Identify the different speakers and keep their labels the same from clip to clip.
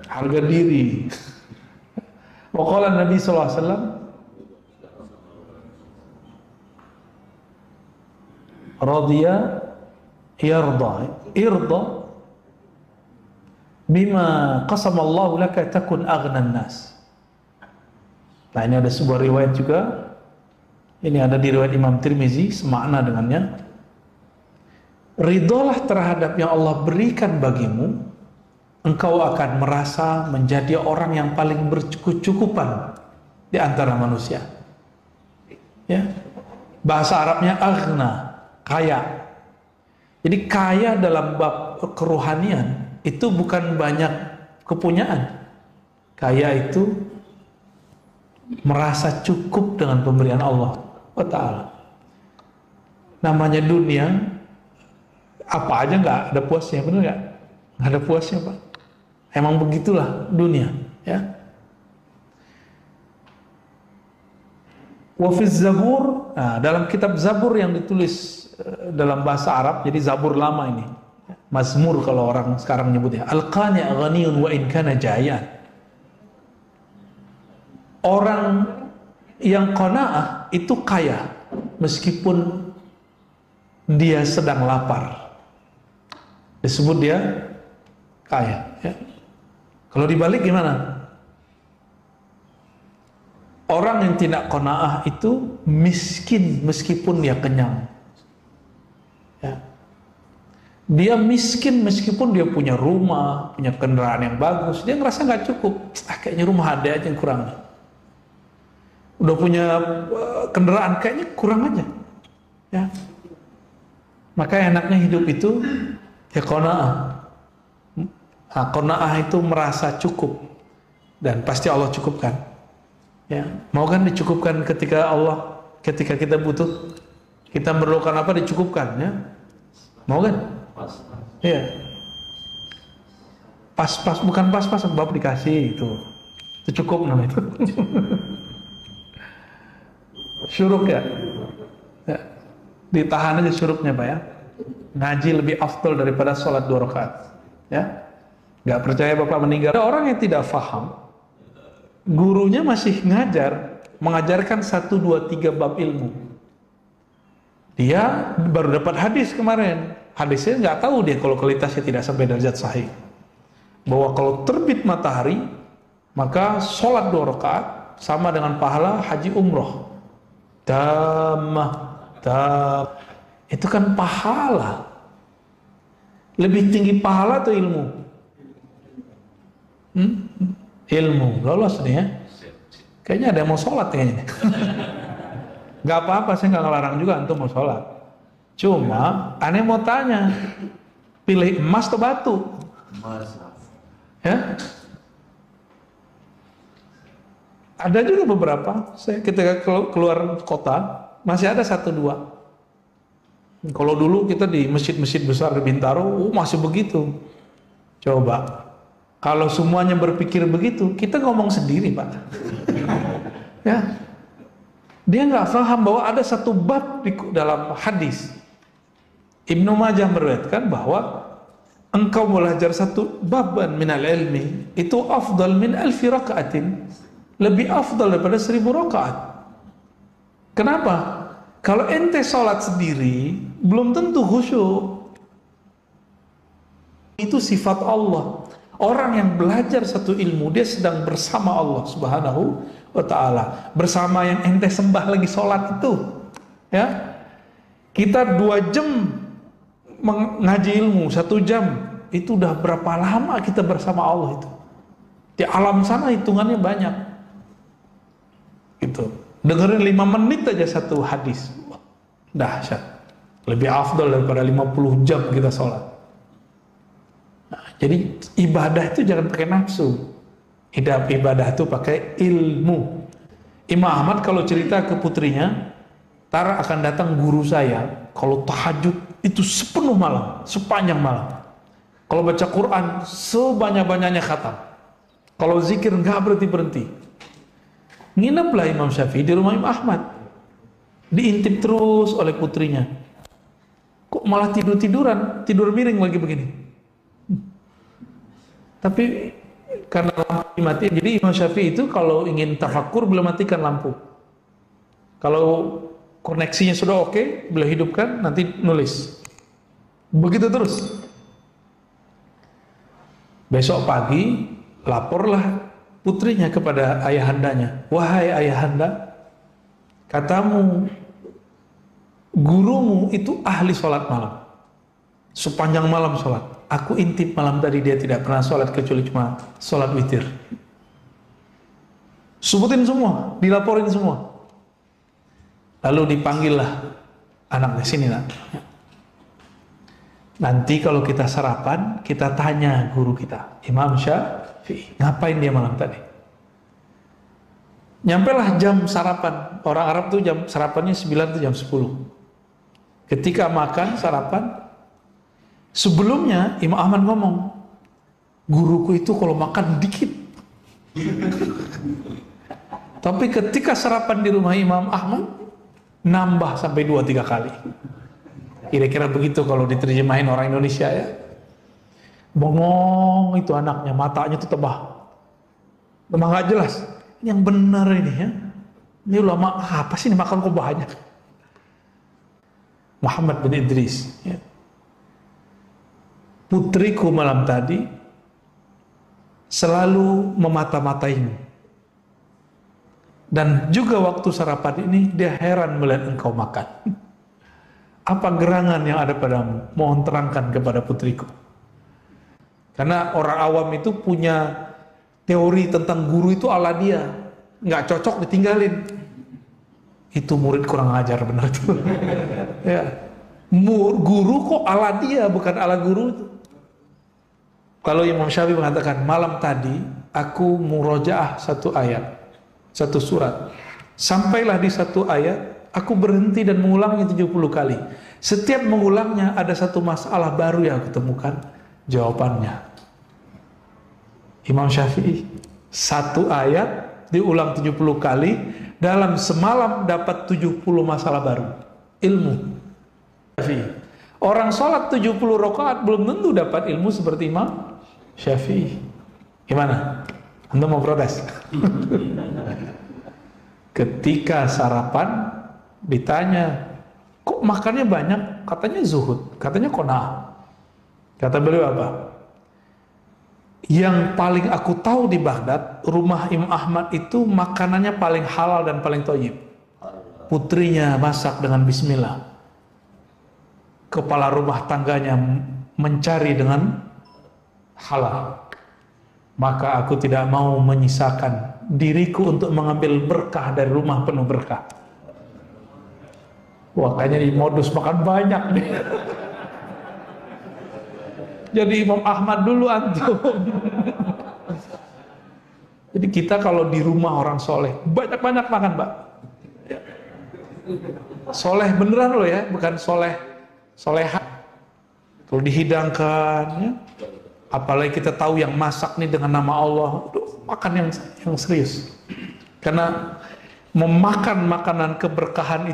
Speaker 1: harga diri. Waqala Nabi sallallahu alaihi wasallam, radiya yarda, irda bima qasama Allah laka takun aghnan nas. Nah, ini ada sebuah riwayat juga. Ini ada di riwayat Imam Tirmizi, semakna dengannya. Ridolah terhadap yang Allah berikan bagimu, engkau akan merasa menjadi orang yang paling berkecukupan di antara manusia. Ya. Bahasa Arabnya aghna, kaya. Jadi kaya dalam bab kerohanian itu bukan banyak kepunyaan. Kaya itu merasa cukup dengan pemberian Allah Ta'ala. Namanya dunia, apa aja nggak ada puasnya, benar nggak? Nggak ada puasnya, Pak. Emang begitulah dunia, ya. Wa fi Zabur, nah, dalam kitab Zabur yang ditulis dalam bahasa Arab, jadi Zabur lama ini, Mazmur kalau orang sekarang nyebutnya, al-qani' ghaniyun wa in kana jayan. Orang yang qanaah itu kaya meskipun dia sedang lapar, disebut dia kaya, ya. Kalau dibalik gimana? Orang yang tidak qanaah itu miskin meskipun dia kenyang, ya. Dia miskin meskipun dia punya rumah, punya kendaraan yang bagus, dia ngerasa nggak cukup. Kayaknya rumah ada aja yang kurang. Udah punya kendaraan, kayaknya kurang aja, ya. Maka enaknya hidup itu ya qanaah. Nah, qanaah itu merasa cukup, dan pasti Allah cukupkan, ya. Mau kan dicukupkan ketika kita butuh, kita memerlukan apa, dicukupkan, ya. Mau kan? Iya. Pas-pas, bukan pas-pas, sebab dikasih itu cukup namanya itu. Syuruk, ya. Ya. Ditahan aja syuruknya, Pak, ya. Ngaji lebih afdal daripada sholat 2 rakaat, ya. Nggak percaya Bapak meninggal. Ada orang yang tidak faham, gurunya masih mengajarkan 1, 2, 3 bab ilmu. Dia baru dapat hadis kemarin. Hadisnya nggak tahu dia kalau kualitasnya tidak sampai derajat sahih. Bahwa kalau terbit matahari, maka sholat 2 rakaat sama dengan pahala haji umroh. Itu kan pahala. Lebih tinggi pahala atau ilmu? Ilmu. Lolos nih, ya. Kayaknya ada yang mau sholat kayaknya. Gak apa-apa, saya nggak ngelarang juga antum mau sholat. Cuma aneh mau tanya, pilih emas atau batu? Ya. Ada juga beberapa, saya ketika keluar kota masih ada 1, 2. Kalau dulu kita di masjid-masjid besar di Bintaro, masih begitu. Coba, kalau semuanya berpikir begitu, kita ngomong sendiri, Pak. Ya, dia nggak paham bahwa ada 1 bab di dalam hadis. Ibnu Majah meriwayatkan bahwa engkau belajar 1 baban minal ilmi itu afdal min 1000 rakaatin. Lebih afdal daripada 1000 rakaat. Kenapa? Kalau ente sholat sendiri, belum tentu khusyuk. Itu sifat Allah. Orang yang belajar 1 ilmu, dia sedang bersama Allah Subhanahu wa Ta'ala. Bersama yang ente sembah lagi sholat itu. Ya, kita 2 jam mengaji ilmu, 1 jam. Itu udah berapa lama kita bersama Allah itu. Di alam sana hitungannya banyak. Gitu. Dengerin 5 menit aja 1 hadis, dahsyat. Lebih afdal daripada 50 jam kita sholat. Nah, jadi ibadah itu jangan pakai nafsu. Ibadah itu pakai ilmu. Imam Ahmad kalau cerita ke putrinya, Tara akan datang guru saya kalau tahajud itu sepenuh malam, sepanjang malam. Kalau baca Quran sebanyak-banyaknya khatam. Kalau zikir nggak berhenti-berhenti. Ngineplah Imam Syafi'i di rumah Imam Ahmad. Diintip terus oleh putrinya. Kok malah tidur-tiduran, tidur miring lagi begini. Tapi karena lampu dimatiin. Jadi Imam Syafi'i itu kalau ingin tafakur beliau matikan lampu. Kalau koneksinya sudah oke, beliau hidupkan, nanti nulis. Begitu terus. Besok pagi laporlah putrinya kepada ayahandanya. Wahai ayahanda, katamu gurumu itu ahli sholat malam. Sepanjang malam sholat. Aku intip malam tadi dia tidak pernah sholat kecuali cuma sholat witir. Sebutin semua, dilaporin semua. Lalu dipanggillah anaknya, sini nak. Nanti kalau kita sarapan, kita tanya guru kita, Imam Syafi'i, ngapain dia malam tadi? Nyampelah jam sarapan. Orang Arab tuh jam sarapannya 9 tuh jam 10. Ketika makan sarapan, sebelumnya Imam Ahmad ngomong, guruku itu kalau makan dikit. Tapi ketika sarapan di rumah Imam Ahmad, nambah sampai 2-3 kali. Kira-kira begitu kalau diterjemahin orang Indonesia ya. Bengong itu anaknya, matanya tuh tebah. Memang gak jelas. Yang benar ini ya. Ini ulama apa sih ini makan kok banyak? Muhammad bin Idris ya. Putriku malam tadi selalu memata-mataimu. Dan juga waktu sarapan ini dia heran melihat engkau makan. Apa gerangan yang ada padamu? Mohon terangkan kepada putriku. Karena orang awam itu punya teori tentang guru itu ala dia. Nggak cocok ditinggalin. Itu murid kurang ajar benar tuh. Ya. Guru kok ala dia, bukan ala guru itu. Kalau Imam Syafi'i mengatakan, malam tadi aku murojaah satu ayat, satu surat. Sampailah di satu ayat, aku berhenti dan mengulangnya 70 kali. Setiap mengulangnya ada satu masalah baru yang aku temukan jawabannya. Imam Syafi'i, satu ayat diulang 70 kali, dalam semalam dapat 70 masalah baru. Ilmu. Orang sholat 70 rakaat belum tentu dapat ilmu seperti Imam Syafi'i. Gimana? Anda mau protes? Ketika sarapan ditanya, kok makannya banyak? Katanya zuhud, katanya qanaah. Kata beliau apa? Yang paling aku tahu di Baghdad, rumah Imam Ahmad itu makanannya paling halal dan paling thayyib. Putrinya masak dengan bismillah. Kepala rumah tangganya mencari dengan halal. Maka aku tidak mau menyisakan diriku untuk mengambil berkah dari rumah penuh berkah. Wah, kayaknya di modus makan banyak nih. Jadi Imam Ahmad dulu antum. Jadi kita kalau di rumah orang soleh, banyak-banyak makan, Pak. Soleh beneran loh ya, bukan soleha. Kalau dihidangkan, ya. Apalagi kita tahu yang masak nih dengan nama Allah, makan yang serius. Karena memakan makanan keberkahan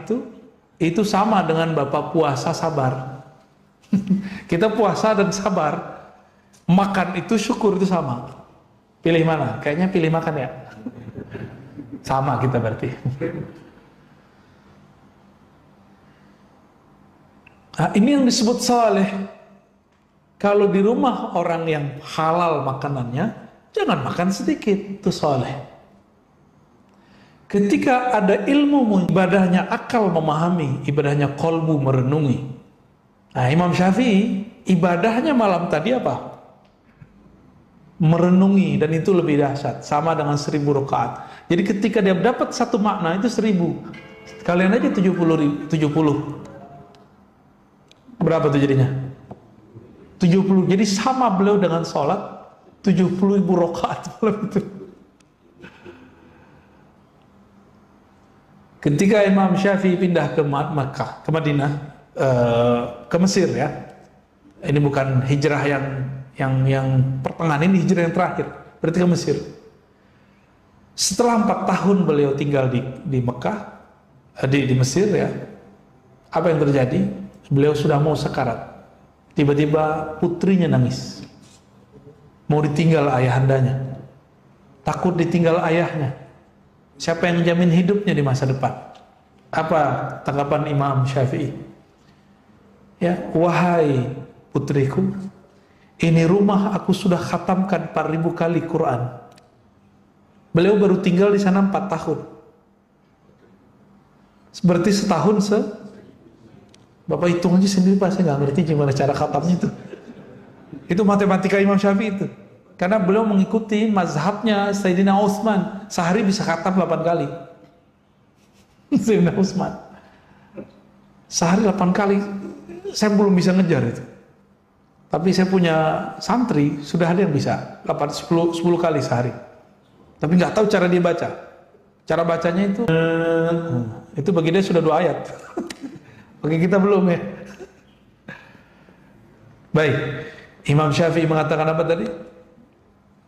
Speaker 1: itu sama dengan Bapak puasa sabar. Kita puasa dan sabar, makan itu syukur itu sama. Pilih mana? Kayaknya pilih makan ya. Sama kita berarti. Nah, ini yang disebut saleh. Kalau di rumah orang yang halal makanannya, jangan makan sedikit, itu saleh. Ketika ada ilmu, ibadahnya akal memahami, ibadahnya qalbu merenungi. Nah, Imam Syafi'i ibadahnya malam tadi apa? Merenungi, dan itu lebih dahsyat, sama dengan 1000 rakaat. Jadi ketika dia dapat satu makna itu 1000. Kalian aja 70. Berapa tuh jadinya? 70. Jadi sama beliau dengan sholat 70.000 rakaat malam itu. Ketika Imam Syafi'i pindah ke Makkah, ke Madinah, ke Mesir ya. Ini bukan hijrah yang pertengahan, ini hijrah yang terakhir. Berarti ke Mesir. Setelah 4 tahun beliau tinggal di Mekah, di Mesir ya. Apa yang terjadi? Beliau sudah mau sekarat. Tiba-tiba putrinya nangis. Mau ditinggal ayahandanya. takut ditinggal ayahnya. Siapa yang jamin hidupnya di masa depan? Apa tanggapan Imam Syafi'i? Ya, wahai putriku, ini rumah aku sudah khatamkan 4.000 kali Quran. Beliau baru tinggal di sana 4 tahun. Berarti setahun Bapak hitung aja sendiri, Pak, saya nggak ngerti gimana cara khatamnya itu. Itu matematika Imam Syafi'i itu. Karena beliau mengikuti mazhabnya Sayyidina Utsman, sehari bisa khatam 8 kali. Sayyidina Utsman sehari 8 kali. Saya belum bisa ngejar itu. Tapi saya punya santri, sudah ada yang bisa 10 kali sehari. Tapi nggak tahu cara dia baca. Cara bacanya itu bagi dia sudah 2 ayat. Bagi kita belum ya. Baik, Imam Syafi'i mengatakan apa tadi?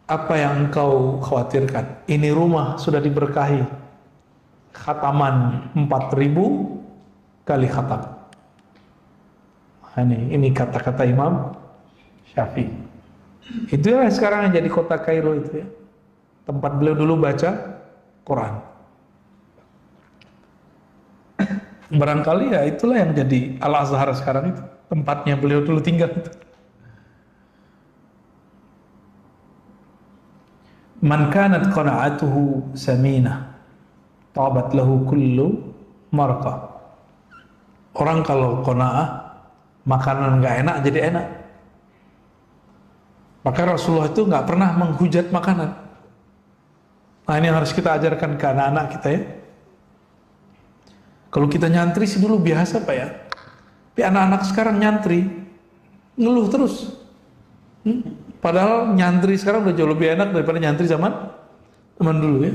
Speaker 1: Apa yang engkau khawatirkan? Ini rumah sudah diberkahi khataman 4.000 kali khatam. Ini kata-kata Imam Syafi'i. Itulah sekarang yang jadi kota Kairo itu ya. Tempat beliau dulu baca Quran. Barangkali ya itulah yang jadi Al-Azhar sekarang itu. Tempatnya beliau dulu tinggal itu. Man kanat qana'atuhu saminah tabat lahu kullu marqa. Orang kalau qana'ah, makanan nggak enak jadi enak. Maka Rasulullah itu nggak pernah menghujat makanan. Nah, ini yang harus kita ajarkan ke anak-anak kita ya. Kalau kita nyantri sih dulu biasa, Pak ya. Tapi anak-anak sekarang nyantri ngeluh terus. Padahal nyantri sekarang udah jauh lebih enak daripada nyantri zaman dulu ya.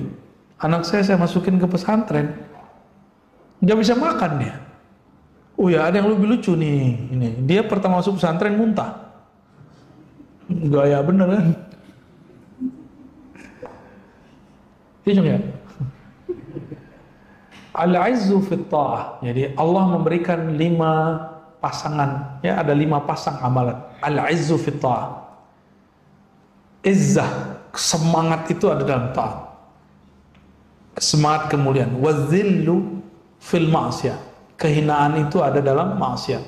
Speaker 1: Anak saya masukin ke pesantren, nggak bisa makan dia. Oh ya, ada yang lebih lucu nih. Ini dia pertama masuk pesantren muntah. Gaya beneran. Iya ya. Al-izzu fit ta'ah. Jadi Allah memberikan 5 pasangan, ya ada 5 pasang amalan. Al-izzu fit ta'ah. Izzah, semangat itu ada dalam ta'at. Semangat kemuliaan. Wadzillu fil ma'siyah. Kehinaan itu ada dalam maksiat.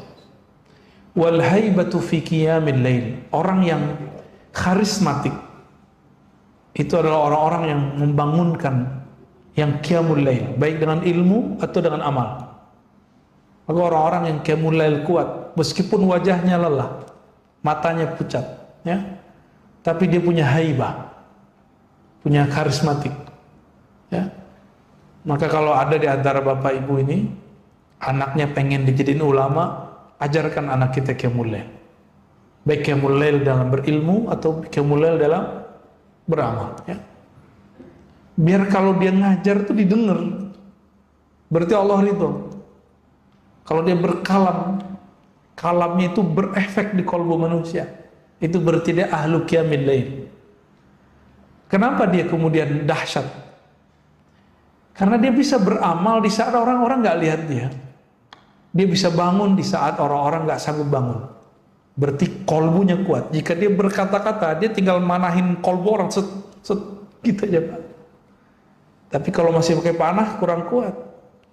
Speaker 1: Wal haibatu fi qiyamil lail. Orang yang karismatik itu adalah orang-orang yang membangunkan, yang qiyamul lail, baik dengan ilmu atau dengan amal. Maka orang-orang yang qiyamul lail kuat, meskipun wajahnya lelah, matanya pucat, ya, tapi dia punya haibah, punya karismatik, ya. Maka kalau ada di antara bapak ibu ini, anaknya pengen dijadiin ulama, ajarkan anak kita qiyamul lail. Baik qiyamul lail dalam berilmu atau qiyamul lail dalam beramal, ya. Biar kalau dia ngajar tuh didengar. Berarti Allah ridho. Kalau dia berkalam, kalamnya itu berefek di kalbu manusia. Itu berarti dia ahlu qiyamil lail. Kenapa dia kemudian dahsyat? Karena dia bisa beramal di saat orang-orang nggak lihat dia. Dia bisa bangun di saat orang-orang nggak sanggup bangun. Berarti kolbunya kuat. Jika dia berkata-kata, dia tinggal manahin kolbu orang set gitu aja, Pak. Tapi kalau masih pakai panah kurang kuat.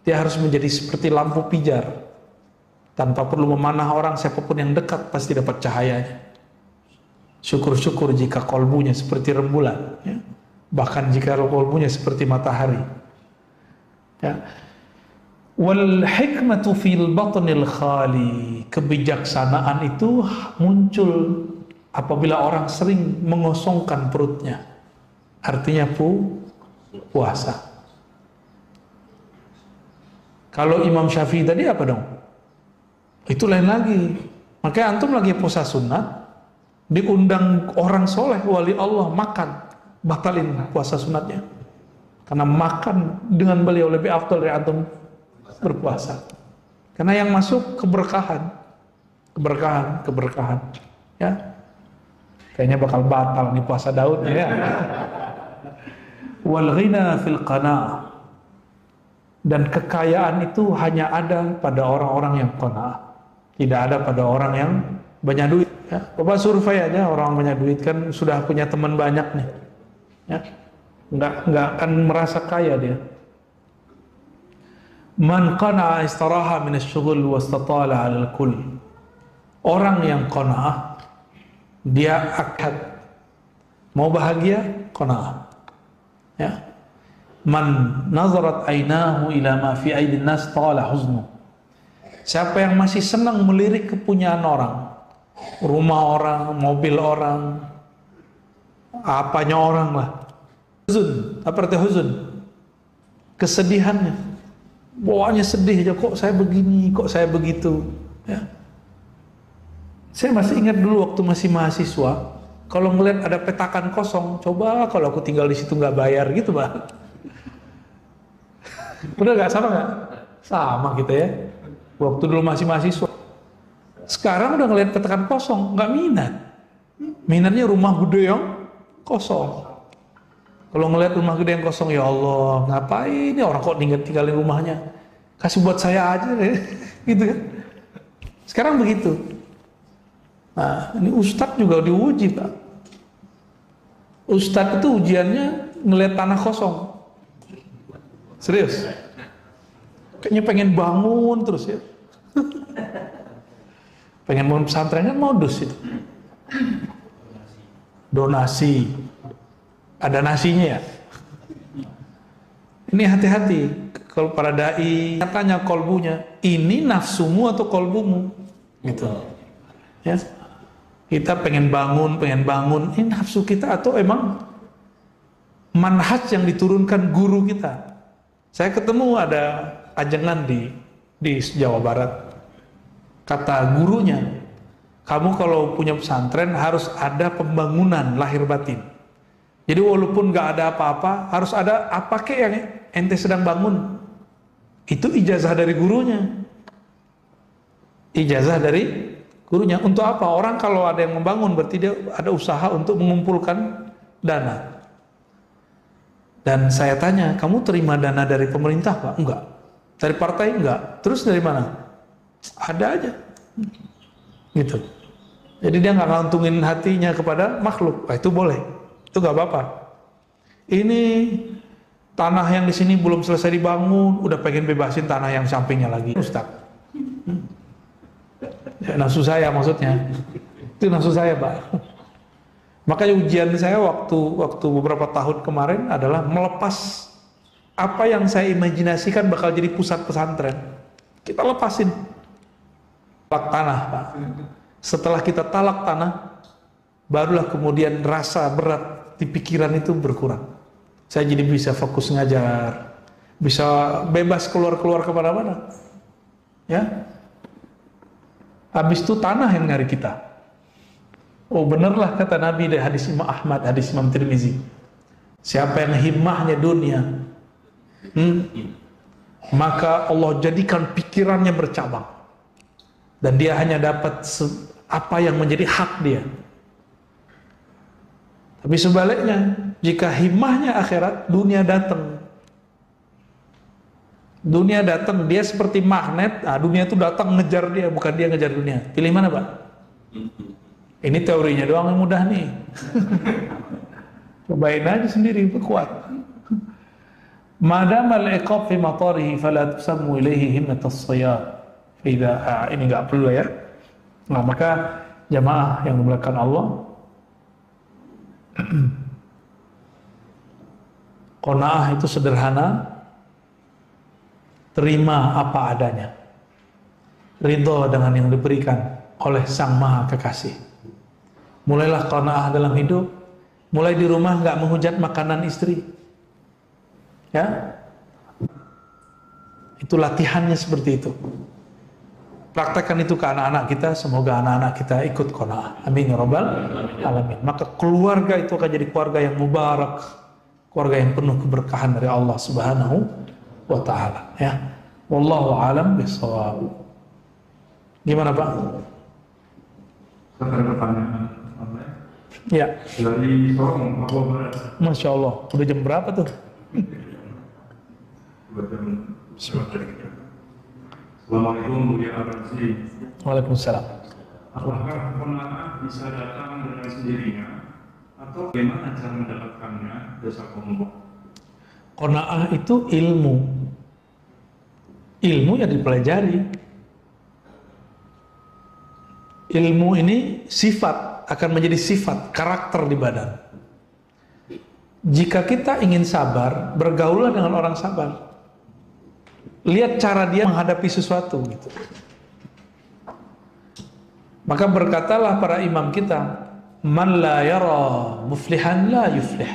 Speaker 1: Dia harus menjadi seperti lampu pijar. Tanpa perlu memanah orang, siapapun yang dekat pasti dapat cahayanya. Syukur-syukur jika kolbunya seperti rembulan, ya. Bahkan jika kolbunya seperti matahari, ya. Wal hikmatu fil batnil khali. Kebijaksanaan itu muncul apabila orang sering mengosongkan perutnya. Artinya puasa. Kalau Imam Syafi'i tadi apa dong? Itu lain lagi. Makanya antum lagi puasa sunat, diundang orang soleh wali Allah makan, batalin puasa sunatnya. Karena makan dengan beliau lebih afdal dari antum berpuasa. Karena yang masuk keberkahan, ya. Kayaknya bakal batal nih puasa Daud ya. Wal ghina fil qanaah. Dan kekayaan itu hanya ada pada orang-orang yang qanaah. Tidak ada pada orang yang banyak duit, ya. Bapak survei aja orang banyak duit kan sudah punya teman banyak nih. Ya. nggak akan merasa kaya dia. Man qana'a istaraha min asy-syughul wastatala 'alal kull. Orang yang qanaah dia akad mau bahagia, qanaah. Ya. Man nazarat ainahu ila ma fi aidin nas tala huznu. Siapa yang masih senang melirik kepunyaan orang, rumah orang, mobil orang, apanya orang lah. Huzun, apa arti huzun? Kesedihannya. Bawaannya sedih aja, kok saya begini, kok saya begitu. Ya. Saya masih ingat dulu waktu masih mahasiswa, kalau ngeliat ada petakan kosong, coba kalau aku tinggal di situ nggak bayar gitu, Pak. Udah nggak sama nggak? Sama kita ya. Waktu dulu masih mahasiswa. Sekarang udah ngeliat petakan kosong, nggak minat. Minatnya rumah gede yang kosong. Kalau ngeliat rumah gede yang kosong, ya Allah, ngapain ini orang kok tinggalin rumahnya? Kasih buat saya aja, gitu kan? Sekarang begitu. Nah, ini Ustadz juga diuji, Pak. Ustadz itu ujiannya ngeliat tanah kosong. Serius? Kayaknya pengen bangun terus ya. Pengen bangun pesantren kan modus itu. Donasi. Ada nasinya ya. Ini hati-hati. Kalau para dai tanya kolbunya, ini nafsumu atau kolbumu? Gitu. Ya. Kita pengen bangun. Ini nafsu kita atau emang manhaj yang diturunkan guru kita? Saya ketemu ada ajengan di Jawa Barat. Kata gurunya, kamu kalau punya pesantren harus ada pembangunan lahir batin. Jadi walaupun nggak ada apa-apa, harus ada apa kek yang ente sedang bangun. Itu ijazah dari gurunya. Ijazah dari gurunya. Untuk apa? Orang kalau ada yang membangun berarti dia ada usaha untuk mengumpulkan dana. Dan saya tanya, kamu terima dana dari pemerintah Pak? Enggak. Dari partai? Enggak. Terus dari mana? Ada aja. Gitu. Jadi dia nggak ngantungin hatinya kepada makhluk. Itu boleh. Itu nggak apa-apa. Ini tanah yang di sini belum selesai dibangun, udah pengen bebasin tanah yang sampingnya lagi. Ustaz. Ya, nafsu saya maksudnya. Itu nafsu saya, Pak. Makanya ujian saya waktu beberapa tahun kemarin adalah melepas apa yang saya imajinasikan bakal jadi pusat pesantren. Kita lepasin. Talak tanah, Pak. Setelah kita talak tanah, barulah kemudian rasa berat di pikiran itu berkurang. Saya jadi bisa fokus ngajar, bisa bebas keluar-keluar kemana-mana. Ya. Habis itu tanah yang nyari kita. Oh benarlah kata Nabi dari hadis Imam Ahmad, hadis Imam Tirmizi. Siapa yang himmahnya dunia, maka Allah jadikan pikirannya bercabang. Dan dia hanya dapat apa yang menjadi hak dia. Tapi sebaliknya, jika himmahnya akhirat, dunia datang. Dunia datang, dia seperti magnet. Nah, dunia itu datang ngejar dia, bukan dia ngejar dunia. Pilih mana, Pak? Ini teorinya doang yang mudah nih. Cobain aja sendiri, kuat. Madamal iqab fi matarihi fala tusammu ilaihi himmatus sayad. Ini enggak perlu ya. Nah, maka jamaah yang dimuliakan Allah, qanaah itu sederhana, terima apa adanya, ridho dengan yang diberikan oleh Sang Maha Kekasih. Mulailah qanaah dalam hidup, mulai di rumah nggak menghujat makanan istri, ya, itu latihannya seperti itu. Praktekkan itu ke anak-anak kita, semoga anak-anak kita ikut qanaah. Amin ya rabbal alamin. Maka keluarga itu akan jadi keluarga yang mubarak, keluarga yang penuh keberkahan dari Allah Subhanahu wa taala, ya. Wallahu a'lam bishawab. Gimana, Pak?
Speaker 2: Saya ada pertanyaan.
Speaker 1: Ya.
Speaker 2: Dari Sorong, Papua Barat.
Speaker 1: Masya Allah. Udah jam berapa tuh?
Speaker 2: Assalamualaikum warahmatullahi wabarakatuh.
Speaker 1: Waalaikumsalam.
Speaker 2: Apakah qanaah bisa datang dengan sendirinya atau bagaimana cara mendapatkannya jazakumullah?
Speaker 1: Qanaah itu ilmu. Ilmu yang dipelajari. Ilmu ini sifat, akan menjadi sifat, karakter di badan. Jika kita ingin sabar, bergaullah dengan orang sabar. Lihat cara dia menghadapi sesuatu gitu. Maka berkatalah para imam kita, man la yara muflihan la yuflih.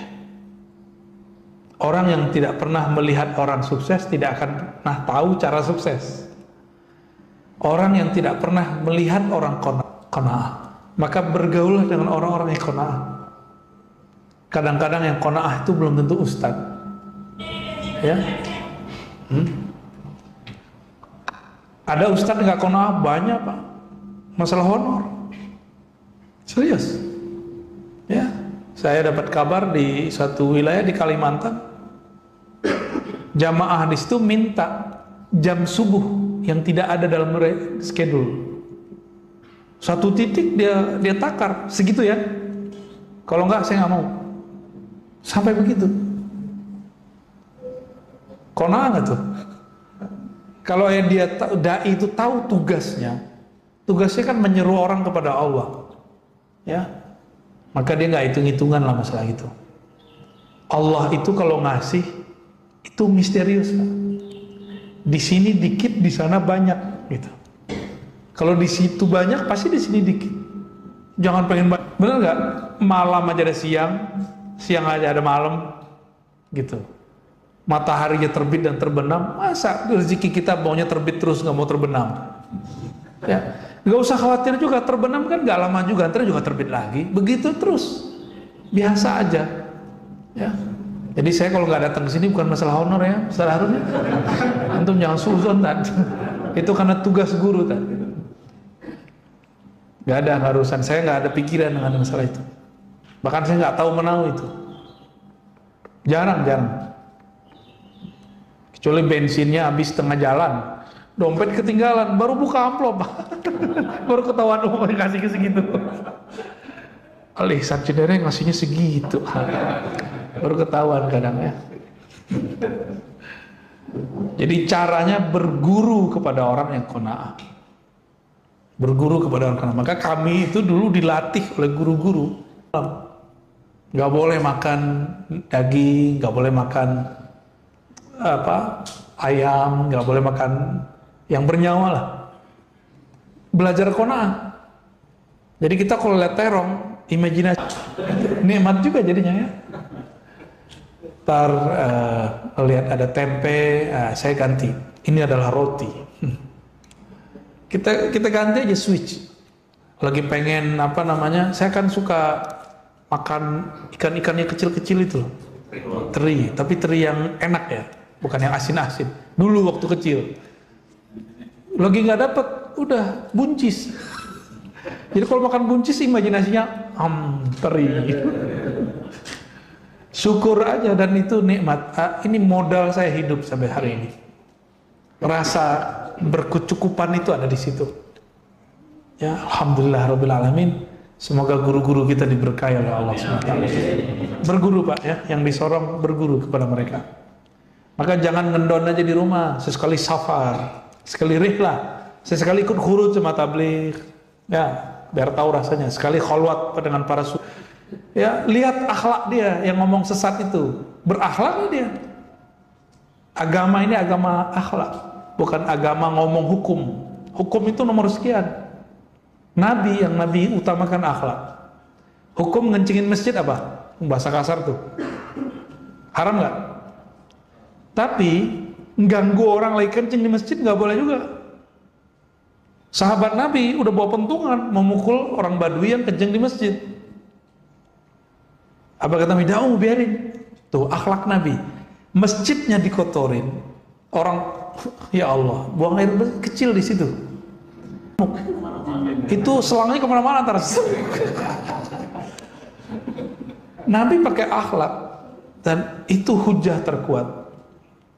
Speaker 1: Orang yang tidak pernah melihat orang sukses tidak akan pernah tahu cara sukses. Orang yang tidak pernah melihat orang qanaah, maka bergaullah dengan orang-orang yang qanaah. Kadang-kadang yang qanaah itu belum tentu ustaz. Ya. Ada ustaz nggak qanaah banyak, Pak. Masalah honor. Serius. Ya. Saya dapat kabar di satu wilayah di Kalimantan. Jamaah di situ minta jam subuh yang tidak ada dalam schedule. Satu titik dia takar segitu ya. Kalau enggak saya nggak mau. Sampai begitu. Qanaah nggak tuh? Kalau yang dia dai itu tahu tugasnya kan menyeru orang kepada Allah, ya. Maka dia nggak hitung-hitungan lah masalah itu. Allah itu kalau ngasih itu misterius, Pak. Di sini dikit, di sana banyak, gitu. Kalau di situ banyak, pasti di sini dikit. Jangan pengen banyak. Bener nggak? Malam aja ada siang, siang aja ada malam, gitu. Mataharinya terbit dan terbenam, masa rezeki kita maunya terbit terus nggak mau terbenam? Ya, nggak usah khawatir juga, terbenam kan nggak lama juga, ntar juga terbit lagi, begitu terus, biasa aja. Ya, jadi saya kalau nggak datang ke sini bukan masalah honor ya, masalah Harun ya. Antum jangan suzon tadi, itu karena tugas guru tadi. Nggak ada harusan, saya nggak ada pikiran dengan masalah itu. Bahkan saya nggak tahu menau itu, jarang. Kecuali bensinnya habis tengah jalan, dompet ketinggalan, baru buka amplop, baru ketahuan kasih ke segitu. Alih sarjana ngasihnya segitu, baru ketahuan kadang ya. Jadi caranya berguru kepada orang yang qanaah, berguru kepada orang qanaah. Maka kami itu dulu dilatih oleh guru-guru, nggak boleh makan daging, nggak boleh makan ayam, nggak boleh makan yang bernyawa lah. Belajar qanaah. Jadi kita kalau lihat terong, imajinasi nikmat juga jadinya ya. Ntar lihat ada tempe, saya ganti. Ini adalah roti. Kita ganti aja switch. Lagi pengen saya kan suka makan ikan-ikannya kecil-kecil itu, teri, tapi teri yang enak ya. Bukan yang asin-asin. Dulu waktu kecil. Lagi nggak dapet, udah buncis. Jadi kalau makan buncis imajinasinya teri. Syukur aja dan itu nikmat. Ini modal saya hidup sampai hari ini. Rasa berkecukupan itu ada di situ. Ya, alhamdulillah rabbil alamin. Semoga guru-guru kita diberkahi oleh Allah SWT. Berguru Pak ya, yang disorong berguru kepada mereka. Maka jangan ngendon aja di rumah, sesekali safar, sekali rihlah, sesekali ikut khurud sama tabligh, ya biar tahu rasanya. Sekali kholwat dengan para ya lihat akhlak dia yang ngomong sesat itu, berakhlak dia. Agama ini agama akhlak, bukan agama ngomong hukum. Hukum itu nomor sekian. Nabi utamakan akhlak. Hukum ngencingin masjid apa? Bahasa kasar tuh, haram nggak? Tapi ganggu orang lagi kencing di masjid nggak boleh juga. Sahabat Nabi udah bawa pentungan memukul orang Badui yang kencing di masjid. Apa kata Nabi? Biarin. Tuh akhlak Nabi. Masjidnya dikotorin, orang ya Allah buang air kecil di situ. Itu selangnya kemana-mana ntar. Nabi pakai akhlak dan itu hujah terkuat.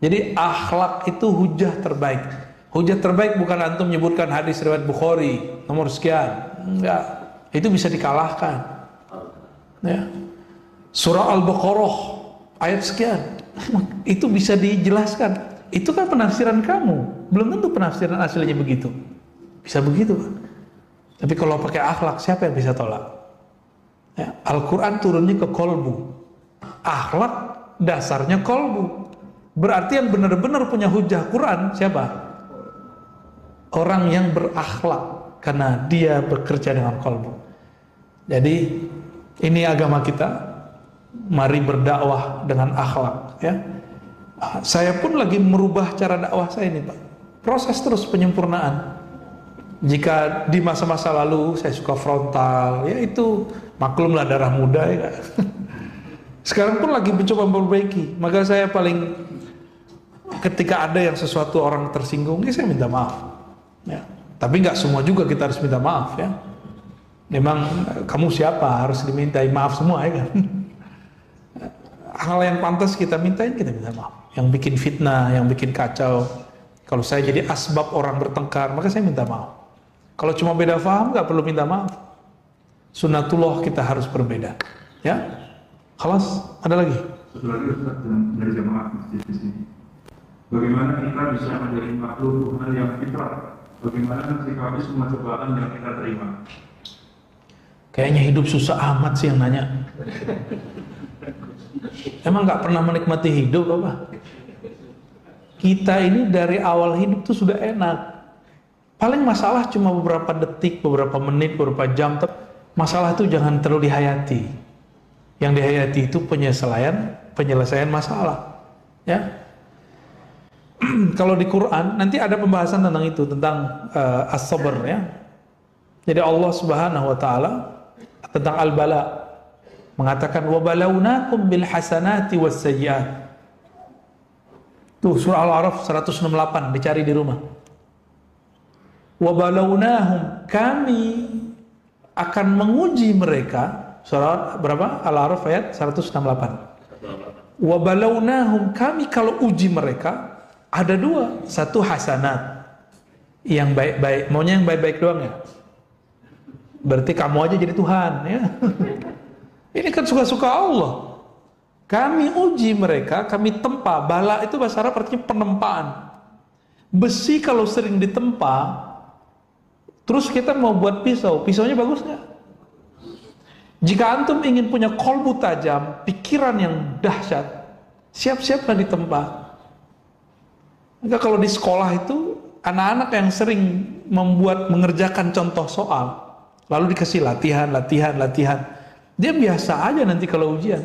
Speaker 1: Jadi akhlak itu hujah terbaik. Hujah terbaik bukan antum menyebutkan hadis riwayat Bukhari nomor sekian. Enggak. Itu bisa dikalahkan. Ya. Surah Al-Baqarah ayat sekian. Itu bisa dijelaskan. Itu kan penafsiran kamu. Belum tentu penafsiran aslinya begitu. Bisa begitu. Tapi kalau pakai akhlak, siapa yang bisa tolak? Ya, Al-Quran turunnya ke kolbu. Akhlak dasarnya kolbu. Berarti yang benar-benar punya hujah Quran siapa? Orang yang berakhlak, karena dia bekerja dengan kolbu. Jadi ini agama kita. Mari berdakwah dengan akhlak, ya. Saya pun lagi merubah cara dakwah saya ini, Pak. Proses terus penyempurnaan. Jika di masa-masa lalu saya suka frontal, ya itu maklumlah darah muda, ya. Sekarang pun lagi mencoba memperbaiki. Maka saya paling ketika ada yang sesuatu orang tersinggung, ya saya minta maaf, ya. Tapi nggak semua juga kita harus minta maaf, ya. Memang kamu siapa harus dimintai maaf semua, ya kan? Hal yang pantas kita mintain, kita minta maaf. Yang bikin fitnah, yang bikin kacau, kalau saya jadi asbab orang bertengkar, maka saya minta maaf. Kalau cuma beda paham, nggak perlu minta maaf. Sunnatullah kita harus berbeda, ya. Khalas, ada lagi?
Speaker 2: Satu lagi Ustaz, dari jamaah masjid di sini. Bagaimana kita bisa menjadi makhluk Tuhan yang fitrah? Bagaimana menyikapi semua cobaan yang kita terima?
Speaker 1: Kayaknya hidup susah amat sih yang nanya. Emang nggak pernah menikmati hidup apa? Kita ini dari awal hidup tuh sudah enak. Paling masalah cuma beberapa detik, beberapa menit, beberapa jam. Masalah itu jangan terlalu dihayati. Yang dihayati itu penyelesaian masalah. Ya. Kalau di Quran nanti ada pembahasan tentang itu, tentang as-sabr, ya. Jadi Allah Subhanahu wa taala tentang al-bala mengatakan wa balawnakum bil hasanati was sayyiat. Tuh surah Al-A'raf 168, dicari di rumah. Wa balawnahum, kami akan menguji mereka. Surah berapa? Al-A'raf ayat 168. Wa balawnahum, kami kalau uji mereka ada dua, satu hasanat yang baik-baik, maunya yang baik-baik doang ya. Berarti kamu aja jadi Tuhan, ya. Ini kan suka-suka Allah. Kami uji mereka, kami tempa. Bala itu bahasa Arab artinya penempaan. Besi kalau sering ditempa, terus kita mau buat pisau, pisaunya bagus nggak? Jika antum ingin punya kolbu tajam, pikiran yang dahsyat, siap-siaplah ditempa. Maka kalau di sekolah itu, anak-anak yang sering mengerjakan contoh soal, lalu dikasih latihan, dia biasa aja nanti kalau ujian.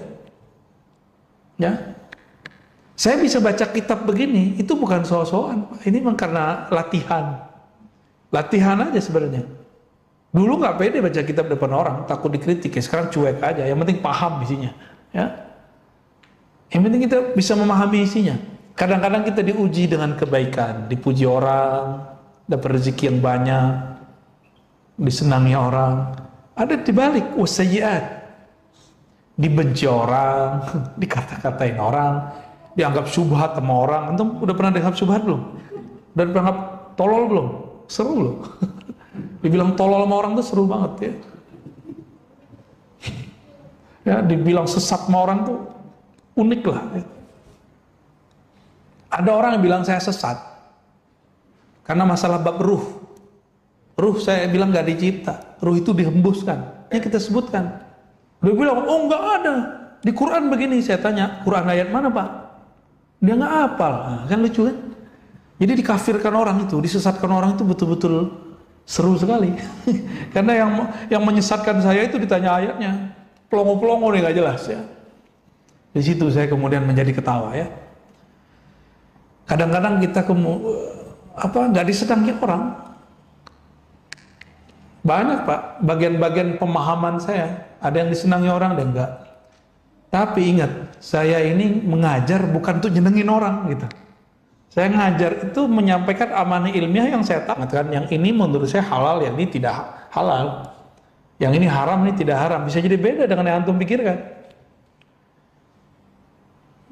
Speaker 1: Ya, saya bisa baca kitab begini, itu bukan soal-soal, ini memang karena latihan aja sebenarnya. Dulu nggak pede baca kitab depan orang, takut dikritik, ya sekarang cuek aja. Yang penting paham isinya, ya. Yang penting kita bisa memahami isinya. Kadang-kadang kita diuji dengan kebaikan, dipuji orang, dapat rezeki yang banyak, disenangi orang. Ada dibalik wasayyiat, dibenci orang, dikata-katain orang, dianggap syubhat sama orang. Antum udah pernah dianggap syubhat belum? Udah pernah dianggap tolol belum? Seru loh. Dibilang tolol sama orang tuh seru banget, ya. Ya, dibilang sesat sama orang tuh unik lah, ya. Ada orang yang bilang saya sesat karena masalah bab ruh. Ruh saya bilang gak dicipta, ruh itu dihembuskan. Yang kita sebutkan. Dia bilang, oh nggak ada. Di Quran begini. Saya tanya, Quran ayat mana Pak? Dia nggak hafal. Nah, kan lucu kan? Jadi dikafirkan orang itu, disesatkan orang itu betul-betul seru sekali. Karena yang menyesatkan saya itu ditanya ayatnya. Pelongo-pelongo nih nggak jelas, ya. Di situ saya kemudian menjadi ketawa, ya. Kadang-kadang kita nggak disenangi orang. Banyak Pak, bagian-bagian pemahaman saya, ada yang disenangi orang, ada yang enggak. Tapi ingat, saya ini mengajar bukan untuk nyenengin orang gitu. Saya ngajar itu menyampaikan amanah ilmiah yang saya tamatkan. Yang ini menurut saya halal, yang ini tidak halal. Yang ini haram, ini tidak haram. Bisa jadi beda dengan yang antum pikirkan.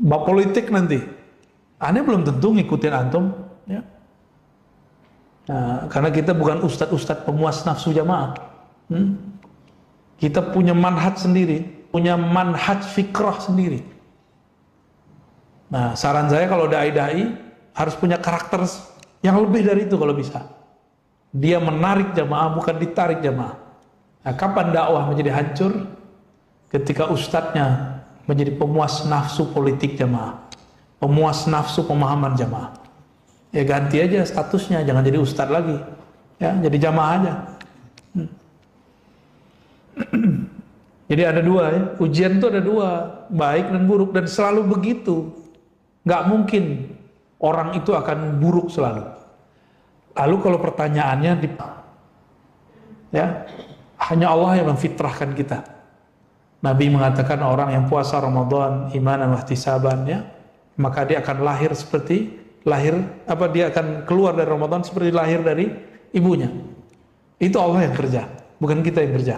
Speaker 1: Bab politik nanti, aneh belum tentu ngikutin antum, ya. Nah, karena kita bukan ustadz-ustadz pemuas nafsu jamaah. Kita punya manhaj sendiri. punya manhaj fikrah sendiri. Nah, saran saya kalau dai-dai harus punya karakter yang lebih dari itu kalau bisa. Dia menarik jamaah, bukan ditarik jamaah. Nah, kapan dakwah menjadi hancur? Ketika ustadznya menjadi pemuas nafsu politik jamaah, pemuas nafsu pemahaman jamaah. Ya ganti aja statusnya, jangan jadi ustadz lagi. Ya, jadi jamaah aja. Jadi ada dua ya, ujian itu ada dua, baik dan buruk, dan selalu begitu. Nggak mungkin orang itu akan buruk selalu. Lalu kalau pertanyaannya ya, hanya Allah yang memfitrahkan kita. Nabi mengatakan orang yang puasa Ramadan imanan wa ihtisaban, ya, maka dia akan lahir seperti dia akan keluar dari Ramadan seperti lahir dari ibunya. Itu Allah yang kerja, bukan kita yang kerja.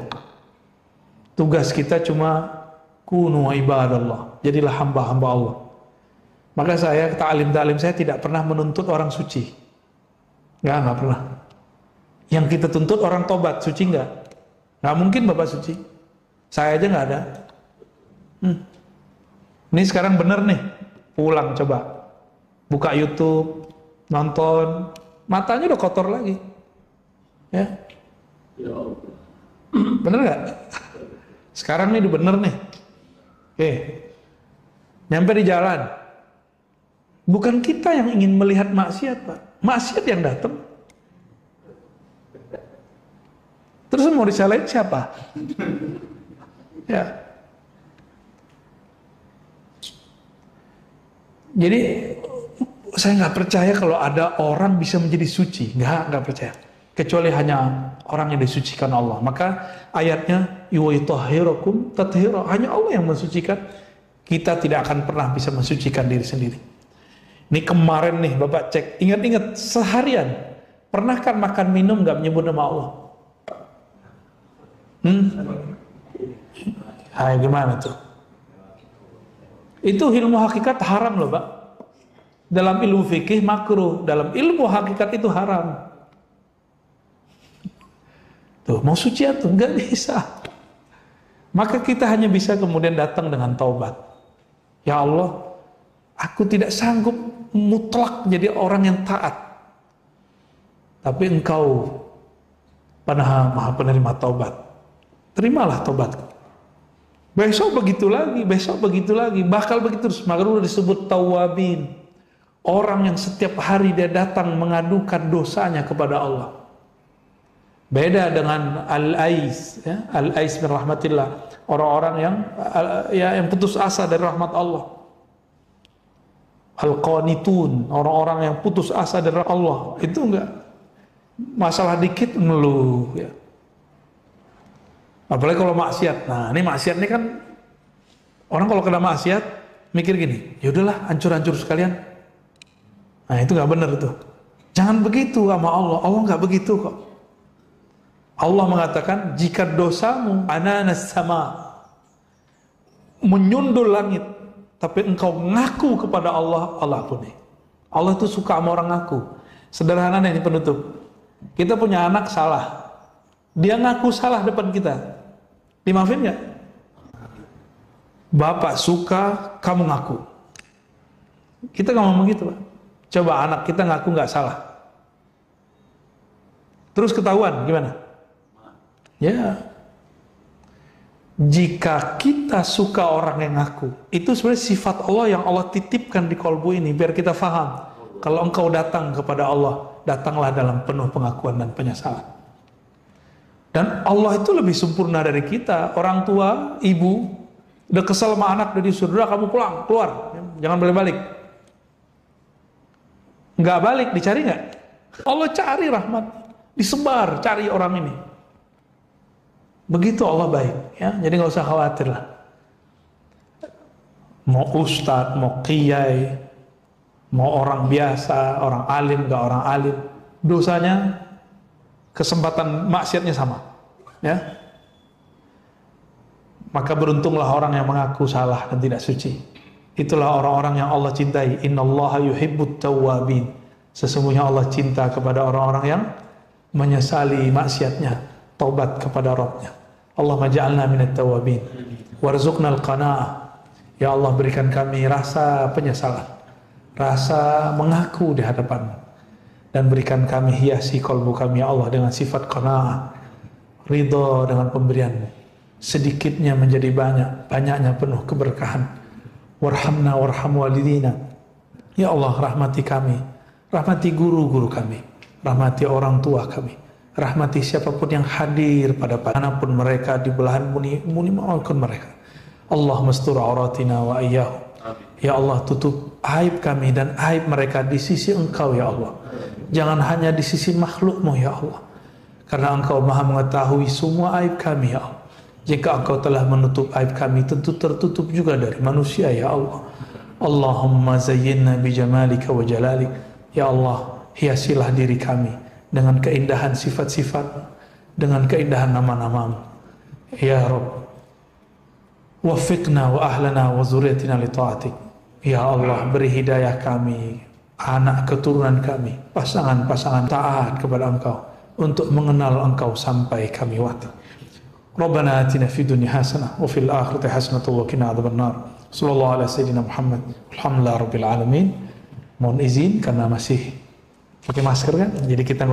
Speaker 1: Tugas kita cuma kunu ibadallah, jadilah hamba-hamba Allah. Maka saya, ta'lim saya tidak pernah menuntut orang suci. Nggak pernah. Yang kita tuntut orang tobat, suci nggak mungkin Bapak suci. Saya aja nggak ada. Ini sekarang bener nih, pulang coba. Buka YouTube, nonton, matanya udah kotor lagi. Ya. Bener nggak? Sekarang ini udah bener nih. Oke. Nyampe di jalan. Bukan kita yang ingin melihat maksiat, Pak. Maksiat yang datang. Terus mau disalahin siapa? Ya. Jadi saya nggak percaya kalau ada orang bisa menjadi suci. Nggak percaya. Kecuali hanya orang yang disucikan Allah. Maka ayatnya yuwayutahhirukum tathira. Hanya Allah yang mensucikan. Kita tidak akan pernah bisa mensucikan diri sendiri. Ini kemarin nih Bapak cek, ingat-ingat seharian pernah kan makan minum nggak menyebut nama Allah? Gimana tuh? Itu ilmu hakikat haram loh Pak. Dalam ilmu fikih makruh, dalam ilmu hakikat itu haram. Tuh mau suci atau nggak bisa. Maka kita hanya bisa kemudian datang dengan taubat. Ya Allah, aku tidak sanggup mutlak jadi orang yang taat. Tapi Engkau Maha penerima taubat. Terimalah taubatku. Besok begitu lagi, bakal begitu terus. Maka udah disebut tawabin. Orang yang setiap hari dia datang mengadukan dosanya kepada Allah. Beda dengan al-ais, ya? Al-ais min rahmatillah. Orang-orang yang putus asa dari rahmat Allah. Al-qanitun, orang-orang yang putus asa dari Allah. Itu enggak masalah dikit ngeluh, ya. Apalagi kalau maksiat. Nah, ini maksiat ini kan orang kalau kena maksiat mikir gini, ya udahlah hancur-hancur sekalian. Nah, itu nggak benar tuh. Jangan begitu sama Allah. Allah nggak begitu kok. Allah mengatakan jika dosamu ananas sama menyundul langit, tapi engkau ngaku kepada Allah, Allah ampuni. Allah itu suka sama orang ngaku. Sederhana nih penutup. Kita punya anak salah, dia ngaku salah depan kita, dimaafin nggak? Bapak suka kamu ngaku. Kita nggak ngomong gitu Pak. Coba anak kita ngaku nggak salah, terus ketahuan gimana? Ya, jika kita suka orang yang ngaku, itu sebenarnya sifat Allah yang Allah titipkan di kolbu ini biar kita faham. Kalau engkau datang kepada Allah, datanglah dalam penuh pengakuan dan penyesalan. Dan Allah itu lebih sempurna dari kita. Orang tua, ibu, udah kesel sama anak, udah disuruh, kamu pulang, keluar, jangan balik-balik. Nggak balik, dicari nggak? Allah cari rahmat, disebar, cari orang ini. Begitu Allah baik, ya. Jadi nggak usah khawatir lah. Mau ustadz, mau kiai, mau orang biasa, orang alim, nggak orang alim, dosanya, kesempatan maksiatnya sama, ya. Maka beruntunglah orang yang mengaku salah dan tidak suci. Itulah orang-orang yang Allah cintai. Innallaha yuhibbut tawwabin. Sesungguhnya Allah cinta kepada orang-orang yang menyesali maksiatnya, taubat kepada Rabbnya. Allahumma ja'alna minat tawwabin. Warzuqnal qanaah. Ya Allah, berikan kami rasa penyesalan, rasa mengaku di hadapan-Mu, dan berikan kami, hiasi kalbu kami ya Allah dengan sifat qanaah, ridha dengan pemberian-Mu. Sedikitnya menjadi banyak, banyaknya penuh keberkahan. Warhamna warham walidina. Ya Allah, rahmati kami, rahmati guru-guru kami, rahmati orang tua kami, rahmati siapapun yang hadir pada manapun mereka, di belahan bumi maupun mereka. Allah mastur auratina wa iyyahu. Ya Allah, tutup aib kami dan aib mereka di sisi Engkau ya Allah. Jangan hanya di sisi makhluk-Mu ya Allah, karena Engkau maha mengetahui semua aib kami ya Allah. Jika Engkau telah menutup aib kami, tentu tertutup juga dari manusia ya Allah. Allahumma zayyinna bijamalika wa jalalik. Ya Allah, hiasilah diri kami dengan keindahan sifat-sifat, dengan keindahan nama-nama-Mu ya Rabb. Waffiqna wa ahlana wa zuriyatina li ta'atik. Ya Allah, beri hidayah kami, anak keturunan kami, pasangan-pasangan taat kepada Engkau, untuk mengenal Engkau sampai kami wafat. Rabbana atina fid dunya hasanah wa fil akhirati hasanah wa qina adzabannar. Sallallahu ala sayyidina Muhammad. Alhamdulillah rabbil alamin. Mohon izin karena masih pakai masker kan, jadi kita